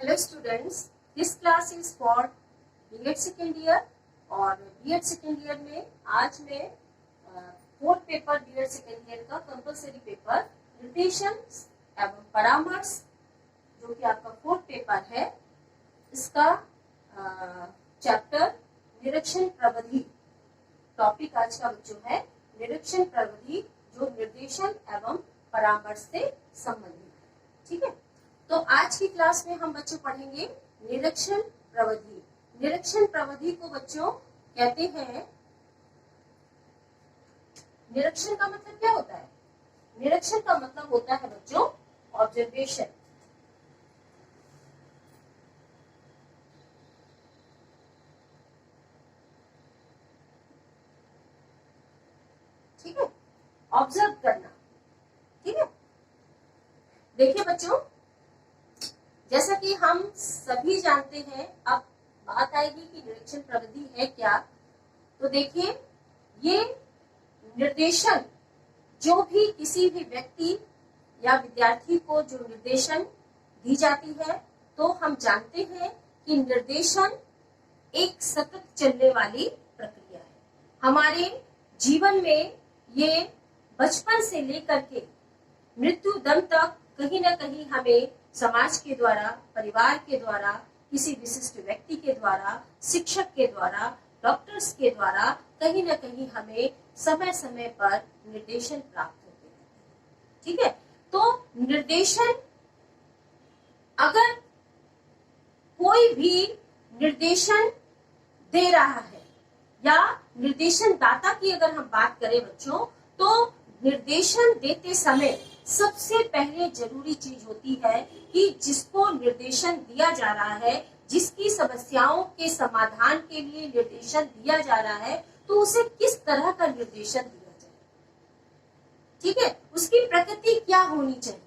Hello students, this class is for BEd second year. और BEd second year में आज मैं fourth paper BEd second year का compulsory paper निर्देशन एवं परामर्श, जो कि आपका फोर्थ पेपर है, इसका चैप्टर निरीक्षण प्रविधि टॉपिक आज का बच्चों है निरीक्षण प्रविधि, जो निर्देशन एवं परामर्श से संबंधित है। ठीक है, तो आज की क्लास में हम बच्चों पढ़ेंगे निरीक्षण प्रविधि। निरीक्षण प्रविधि को बच्चों कहते हैं, निरीक्षण का मतलब क्या होता है? निरीक्षण का मतलब होता है बच्चों ऑब्जर्वेशन। ठीक है, ऑब्जर्व करना। ठीक है, देखिए बच्चों, जैसा कि हम सभी जानते हैं, अब बात आएगी कि निरीक्षण प्रविधि है क्या। तो देखिए, ये निर्देशन जो भी किसी भी व्यक्ति या विद्यार्थी को जो निर्देशन दी जाती है, तो हम जानते हैं कि निर्देशन एक सतत चलने वाली प्रक्रिया है। हमारे जीवन में ये बचपन से लेकर के मृत्यु दम तक कहीं ना कहीं हमें समाज के द्वारा, परिवार के द्वारा, किसी विशिष्ट व्यक्ति के द्वारा, शिक्षक के द्वारा, डॉक्टर्स के द्वारा कहीं ना कहीं हमें समय समय पर निर्देशन प्राप्त होते हैं। ठीक है, तो निर्देशन, अगर कोई भी निर्देशन दे रहा है या निर्देशन दाता की अगर हम बात करें बच्चों, तो निर्देशन देते समय सबसे पहले जरूरी चीज होती है कि जिसको निर्देशन दिया जा रहा है, जिसकी समस्याओं के समाधान के लिए निर्देशन दिया जा रहा है, तो उसे किस तरह का निर्देशन दिया जाए। ठीक है, उसकी प्रकृति क्या होनी चाहिए।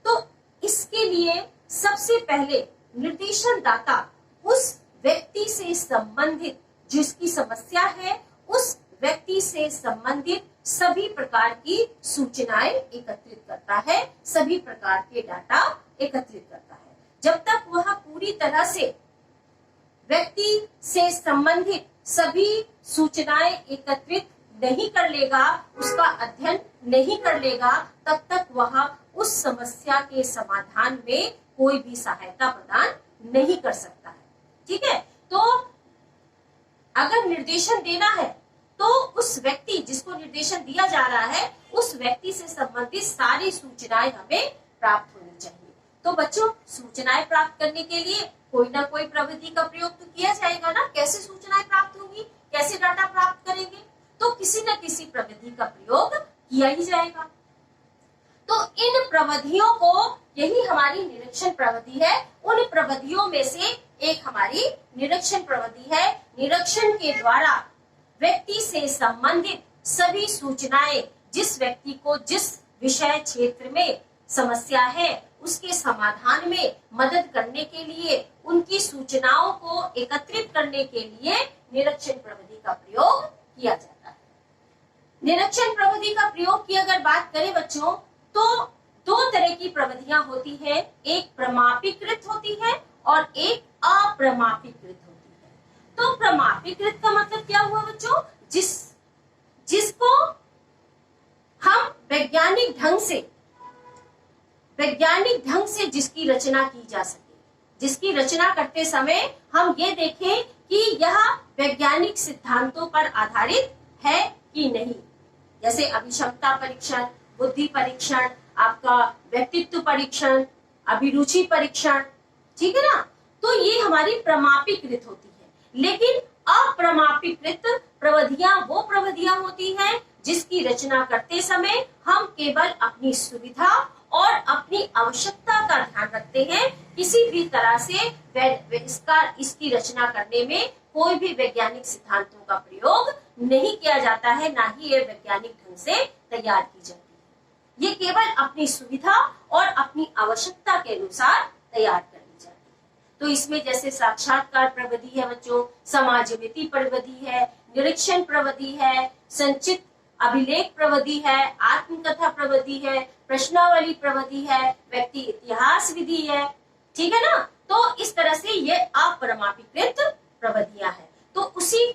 तो इसके लिए सबसे पहले निर्देशन दाता उस व्यक्ति से संबंधित, जिसकी समस्या है, उस व्यक्ति से संबंधित सभी प्रकार की सूचनाएं एकत्रित करता है, सभी प्रकार के डाटा एकत्रित करता है। जब तक वह पूरी तरह से व्यक्ति से संबंधित सभी सूचनाएं एकत्रित नहीं कर लेगा, उसका अध्ययन नहीं कर लेगा, तब तक वह उस समस्या के समाधान में कोई भी सहायता प्रदान नहीं कर सकता है। ठीक है, तो अगर निर्देशन देना है तो उस व्यक्ति जिसको निर्देशन दिया जा रहा है, उस व्यक्ति से संबंधित सारी सूचनाएं हमें प्राप्त होनी चाहिए। तो बच्चों, सूचनाएं प्राप्त करने के लिए कोई ना कोई प्रविधि का प्रयोग तो किया जाएगा ना। कैसे सूचनाएं प्राप्त होंगी, कैसे डाटा प्राप्त करेंगे? तो किसी न किसी प्रविधि का प्रयोग किया ही जाएगा। तो इन प्रविधियों को, यही हमारी निरीक्षण प्रविधि है, उन प्रविधियों में से एक हमारी निरीक्षण प्रविधि है। निरीक्षण के द्वारा व्यक्ति से संबंधित सभी सूचनाएं, जिस व्यक्ति को जिस विषय क्षेत्र में समस्या है, उसके समाधान में मदद करने के लिए, उनकी सूचनाओं को एकत्रित करने के लिए निरीक्षण प्रविधि का प्रयोग किया जाता है। निरीक्षण प्रविधि का प्रयोग की अगर बात करें बच्चों, तो दो तरह की प्रविधियां होती है, एक प्रमापीकृत होती है और एक अप्रमापीकृत होती है। तो प्रमापीकृत का मतलब क्या हुआ बच्चों? जिसको हम वैज्ञानिक ढंग से जिसकी रचना की जा सके, जिसकी रचना करते समय हम ये देखें कि यह वैज्ञानिक सिद्धांतों पर आधारित है कि नहीं। जैसे अभिक्षमता परीक्षण, बुद्धि परीक्षण, आपका व्यक्तित्व परीक्षण, अभिरुचि परीक्षण। ठीक है ना, तो ये हमारी प्रमापीकृत होती है। लेकिन अप्रमापीकृत प्रविधियां वो प्रविधियां होती हैं जिसकी रचना करते समय हम केवल अपनी सुविधा और अपनी आवश्यकता का ध्यान रखते हैं। किसी भी तरह से इसकी रचना करने में कोई भी वैज्ञानिक सिद्धांतों का प्रयोग नहीं किया जाता है, ना ही ये वैज्ञानिक ढंग से तैयार की जाती है। ये केवल अपनी सुविधा और अपनी आवश्यकता के अनुसार तैयार करनी जाती है। तो इसमें जैसे साक्षात्कार प्रविधि है बच्चों, समाजमिति प्रविधि है, निरीक्षण प्रविधि है, संचित अभिलेख प्रविधि है, आत्मकथा प्रविधि है, प्रश्नावली प्रविधि है, व्यक्ति इतिहास विधि है। ठीक है ना। तो इस तरह से ये अपरिमापीकृत प्रविधियां हैं। तो उसी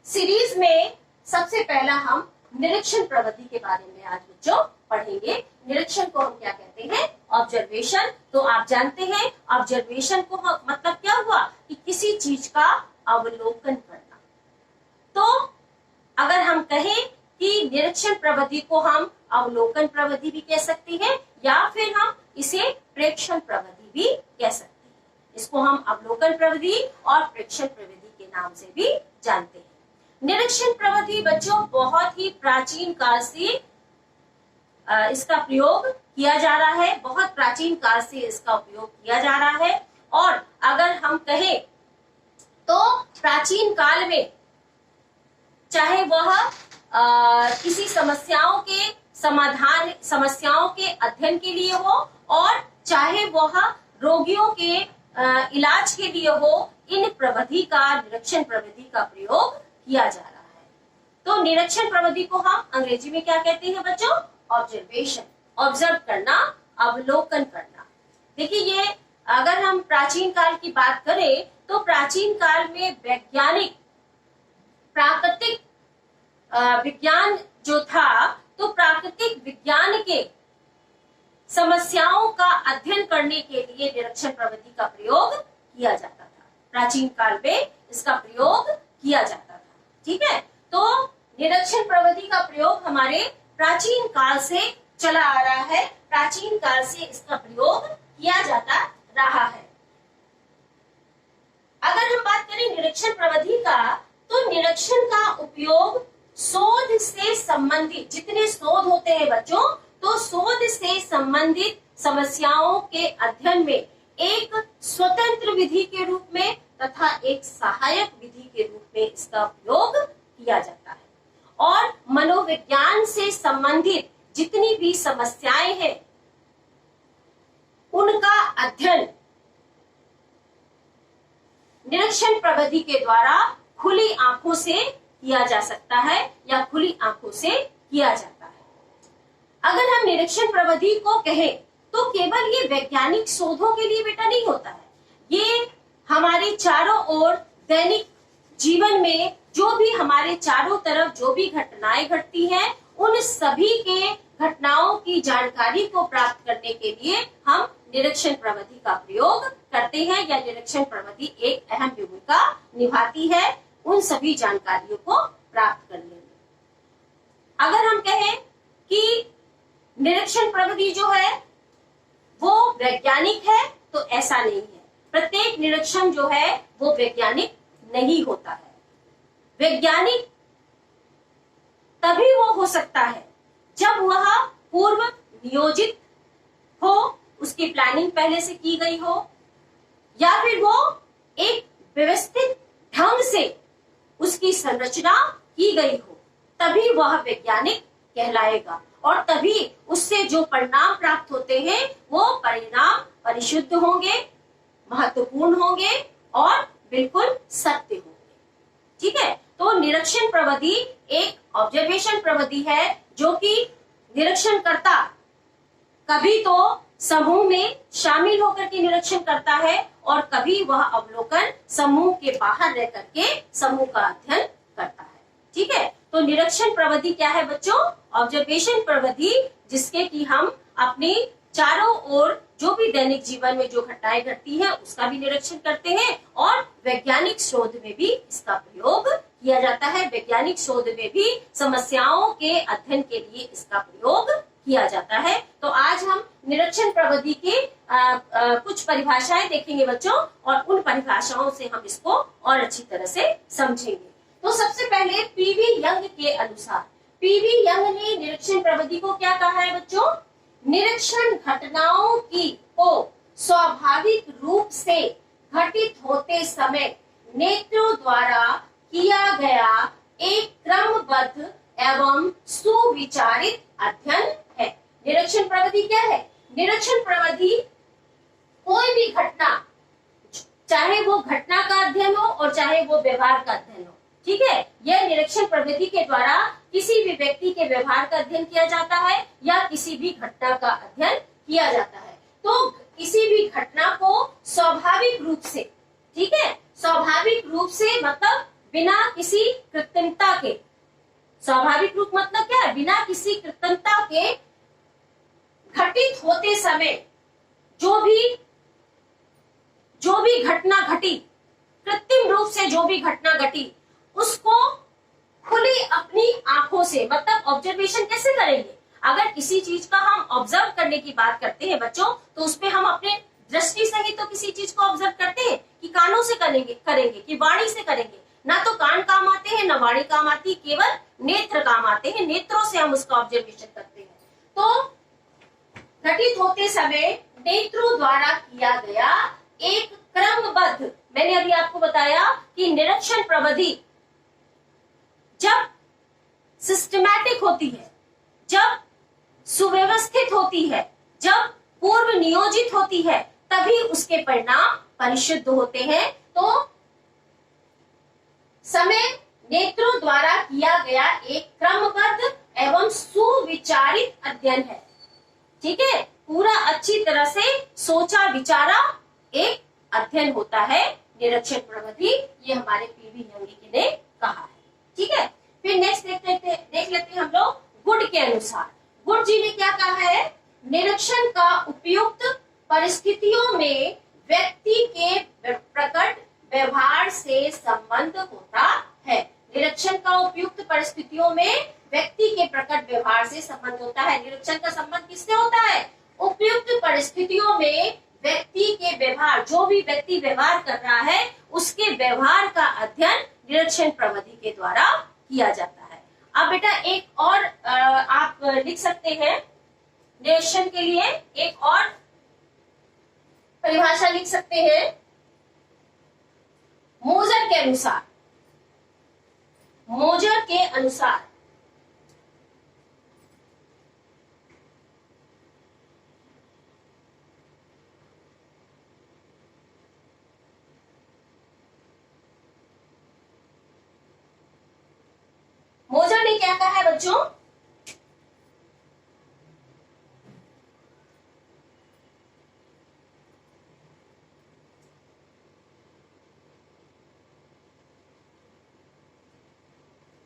सीरीज में सबसे पहला हम निरीक्षण प्रविधि के बारे में आज बच्चों पढ़ेंगे। निरीक्षण को हम क्या कहते हैं? ऑब्जर्वेशन। तो आप जानते हैं ऑब्जर्वेशन को मतलब क्या हुआ कि किसी चीज का अवलोकन करना। तो अगर हम कहें कि निरीक्षण प्रविधि को हम अवलोकन प्रविधि भी कह सकते हैं या फिर हम इसे प्रेक्षण प्रविधि भी कह सकते हैं। इसको हम अवलोकन प्रविधि और प्रेक्षण प्रविधि के नाम से भी जानते हैं। निरीक्षण प्रविधि बच्चों बहुत ही प्राचीन काल से इसका प्रयोग किया जा रहा है। बहुत प्राचीन काल से इसका उपयोग किया जा रहा है। और अगर हम कहें तो प्राचीन काल में चाहे वह किसी समस्याओं के समाधान, समस्याओं के अध्ययन के लिए हो और चाहे वह रोगियों के इलाज के लिए हो, इन प्रविधि का, निरीक्षण प्रविधि का प्रयोग किया जा रहा है। तो निरीक्षण प्रविधि को हम अंग्रेजी में क्या कहते हैं बच्चों? ऑब्जर्वेशन। ऑब्जर्व करना, अवलोकन करना। देखिए ये अगर हम प्राचीन काल की बात करें तो प्राचीन काल में वैज्ञानिक, प्राकृतिक विज्ञान जो था, तो प्राकृतिक विज्ञान के समस्याओं का अध्ययन करने के लिए निरीक्षण प्रविधि का प्रयोग किया जाता था। प्राचीन काल में इसका प्रयोग किया जाता था। ठीक है। तो निरीक्षण प्रविधि का प्रयोग हमारे प्राचीन काल से चला आ रहा है। प्राचीन काल से इसका प्रयोग किया जाता रहा है। अगर हम बात करें निरीक्षण प्रविधि का, तो निरीक्षण का उपयोग शोध से संबंधित, जितने शोध होते हैं बच्चों, तो शोध से संबंधित समस्याओं के अध्ययन में एक स्वतंत्र विधि के रूप में तथा एक सहायक विधि के रूप में इसका उपयोग किया जाता है। और मनोविज्ञान से संबंधित जितनी भी समस्याएं हैं उनका अध्ययन निरीक्षण प्रविधि के द्वारा खुली आंखों से किया जा सकता है या खुली आंखों से किया जाता है। अगर हम निरीक्षण प्रविधि को कहें तो केवल ये वैज्ञानिक शोधों के लिए बेटा नहीं होता है। ये हमारे चारों ओर दैनिक जीवन में जो भी हमारे चारों तरफ जो भी घटनाएं घटती हैं, उन सभी के घटनाओं की जानकारी को प्राप्त करने के लिए हम निरीक्षण प्रविधि का प्रयोग करते हैं या निरीक्षण प्रविधि एक अहम भूमिका निभाती है उन सभी जानकारियों को प्राप्त करने में। अगर हम कहें कि निरीक्षण प्रविधि जो है वो वैज्ञानिक है, तो ऐसा नहीं है। प्रत्येक निरीक्षण जो है वो वैज्ञानिक नहीं होता है। वैज्ञानिक तभी वो हो सकता है जब वह पूर्व नियोजित हो, उसकी प्लानिंग पहले से की गई हो, या फिर वो एक व्यवस्थित ढंग से उसकी संरचना की गई हो, तभी वह वैज्ञानिक कहलाएगा। और तभी उससे जो परिणाम प्राप्त होते हैं वो परिणाम परिशुद्ध होंगे, महत्वपूर्ण होंगे और बिल्कुल सत्य होंगे। ठीक है। तो निरीक्षण प्रविधि एक ऑब्जर्वेशन प्रविधि है जो कि निरीक्षण करता कभी तो समूह में शामिल होकर के निरीक्षण करता है और कभी वह अवलोकन समूह के बाहर रह करके समूह का अध्ययन करता है। ठीक है। तो निरीक्षण प्रविधि क्या है बच्चों? ऑब्जर्वेशन प्रविधि, जिसके कि हम अपने चारों ओर जो भी दैनिक जीवन में जो घटनाएं घटती हैं उसका भी निरीक्षण करते हैं और वैज्ञानिक शोध में भी इसका प्रयोग किया जाता है। वैज्ञानिक शोध में भी समस्याओं के अध्ययन के लिए इसका प्रयोग किया जाता है। तो आज हम निरीक्षण प्रविधि के कुछ परिभाषाएं देखेंगे बच्चों और उन परिभाषाओं से हम इसको और अच्छी तरह से समझेंगे। तो सबसे पहले पीवी यंग के अनुसार, पीवी यंग ने निरीक्षण प्रविधि को क्या कहा है बच्चों? निरीक्षण घटनाओं को स्वाभाविक रूप से घटित होते समय नेत्रों द्वारा किया गया एक क्रमबद्ध एवं सुविचारित अध्ययन है। निरीक्षण प्रविधि क्या है? निरीक्षण प्रविधि कोई भी घटना, चाहे वो घटना का अध्ययन हो और चाहे वो व्यवहार का अध्ययन हो, ठीक है, यह निरीक्षण प्रविधि के द्वारा किसी भी व्यक्ति के व्यवहार का अध्ययन किया जाता है या किसी भी घटना का अध्ययन किया जाता है। तो किसी भी घटना को स्वाभाविक रूप से, ठीक है, स्वाभाविक रूप से मतलब बिना किसी कृत्रिमता के, स्वाभाविक रूप मतलब क्या है, बिना किसी कृत्रिमता के घटित होते समय जो भी घटना घटी, कृत्रिम रूप से जो भी घटना घटी, उसको खुली अपनी आंखों से, मतलब ऑब्जर्वेशन कैसे करेंगे, अगर किसी चीज का हम ऑब्जर्व करने की बात करते हैं बच्चों, तो उसमें हम अपने दृष्टि से ही तो किसी चीज को ऑब्जर्व करते हैं, कि कानों से करेंगे कि वाणी से करेंगे, ना तो कान काम आते हैं ना वाणी काम आती, केवल नेत्र काम आते हैं, नेत्रों से हम उसका ऑब्जर्वेशन करते हैं। तो घटित होते समय नेत्रों द्वारा किया गया एक क्रमबद्ध, मैंने अभी आपको बताया कि निरीक्षण प्रविधि जब सिस्टमैटिक होती है, जब सुव्यवस्थित होती है, जब पूर्व नियोजित होती है, तभी उसके परिणाम परिशुद्ध होते हैं। तो समय नेत्रों द्वारा किया गया एक क्रमबद्ध एवं सुविचारित अध्ययन है, ठीक है, पूरा अच्छी तरह से सोचा विचारा एक अध्ययन होता है निरीक्षण प्रविधि, ये हमारे पीवी न्योलिकी ने कहा है, ठीक है। फिर नेक्स्ट देख लेते हैं हम लोग गुड के अनुसार। गुड जी ने क्या कहा है, निरीक्षण का उपयुक्त परिस्थितियों में व्यक्ति के प्रकट व्यवहार से संबंध होता है। निरीक्षण का उपयुक्त परिस्थितियों में व्यक्ति के प्रकट व्यवहार से संबंध होता है। निरीक्षण का संबंध किससे होता है, उपयुक्त परिस्थितियों में व्यक्ति के व्यवहार, जो भी व्यक्ति व्यवहार कर रहा है उसके व्यवहार का अध्ययन निरीक्षण प्रविधि के द्वारा किया जाता है। अब बेटा एक और आप लिख सकते हैं निरीक्षण के लिए, एक और परिभाषा लिख सकते हैं मोजर के अनुसार। मोजर के अनुसार मोजर ने क्या कहा है बच्चों,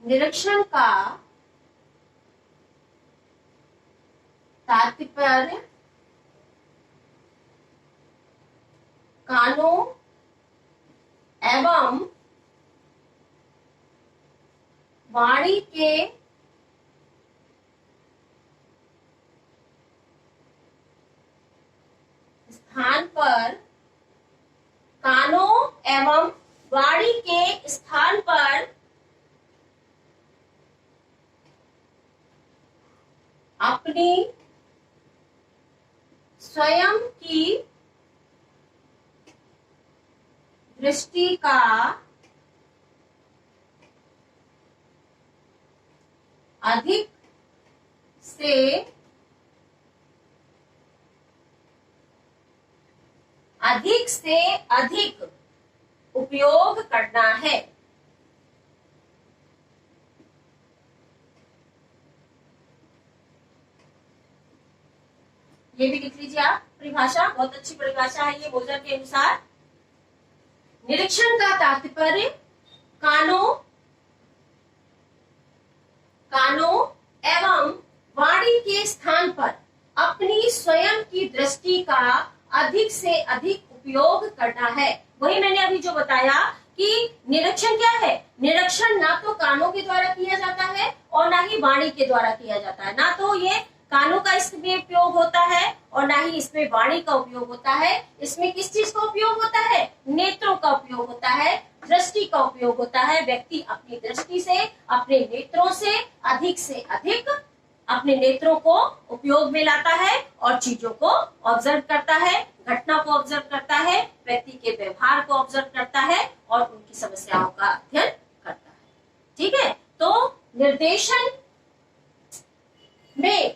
निरीक्षण का तात्पर्य कानों एवं वाणी के स्थान पर, कानों एवं वाणी के स्थान पर अपनी स्वयं की दृष्टि का अधिक से अधिक उपयोग करना है। ये भी लिख लीजिए आप परिभाषा, बहुत अच्छी परिभाषा है ये मोजर के अनुसार। निरीक्षण का तात्पर्य कानों एवं वाणी के स्थान पर अपनी स्वयं की दृष्टि का अधिक से अधिक उपयोग करना है। वही मैंने अभी जो बताया कि निरीक्षण क्या है, निरीक्षण ना तो कानों के द्वारा किया जाता है और ना ही वाणी के द्वारा किया जाता है, ना तो ये कानों का इसमें उपयोग होता है और ना ही इसमें वाणी का उपयोग होता है। इसमें किस चीज का उपयोग होता है, नेत्रों का उपयोग होता है, दृष्टि का उपयोग होता है। व्यक्ति अपनी दृष्टि से, अपने नेत्रों से अधिक अपने नेत्रों को उपयोग में लाता है और चीजों को ऑब्जर्व करता है, घटना को ऑब्जर्व करता है, व्यक्ति के व्यवहार को ऑब्जर्व करता है और उनकी समस्याओं का अध्ययन करता है। ठीक है, तो निर्देशन में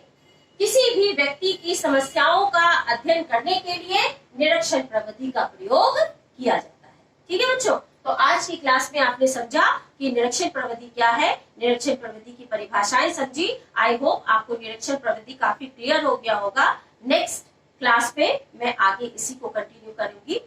किसी भी व्यक्ति की समस्याओं का अध्ययन करने के लिए निरीक्षण प्रविधि का प्रयोग किया जाता है। ठीक है बच्चों, तो आज की क्लास में आपने समझा कि निरीक्षण प्रविधि क्या है, निरीक्षण प्रविधि की परिभाषाएं समझी। आई होप आपको निरीक्षण प्रविधि काफी क्लियर हो गया होगा। नेक्स्ट क्लास पे मैं आगे इसी को कंटिन्यू करूंगी।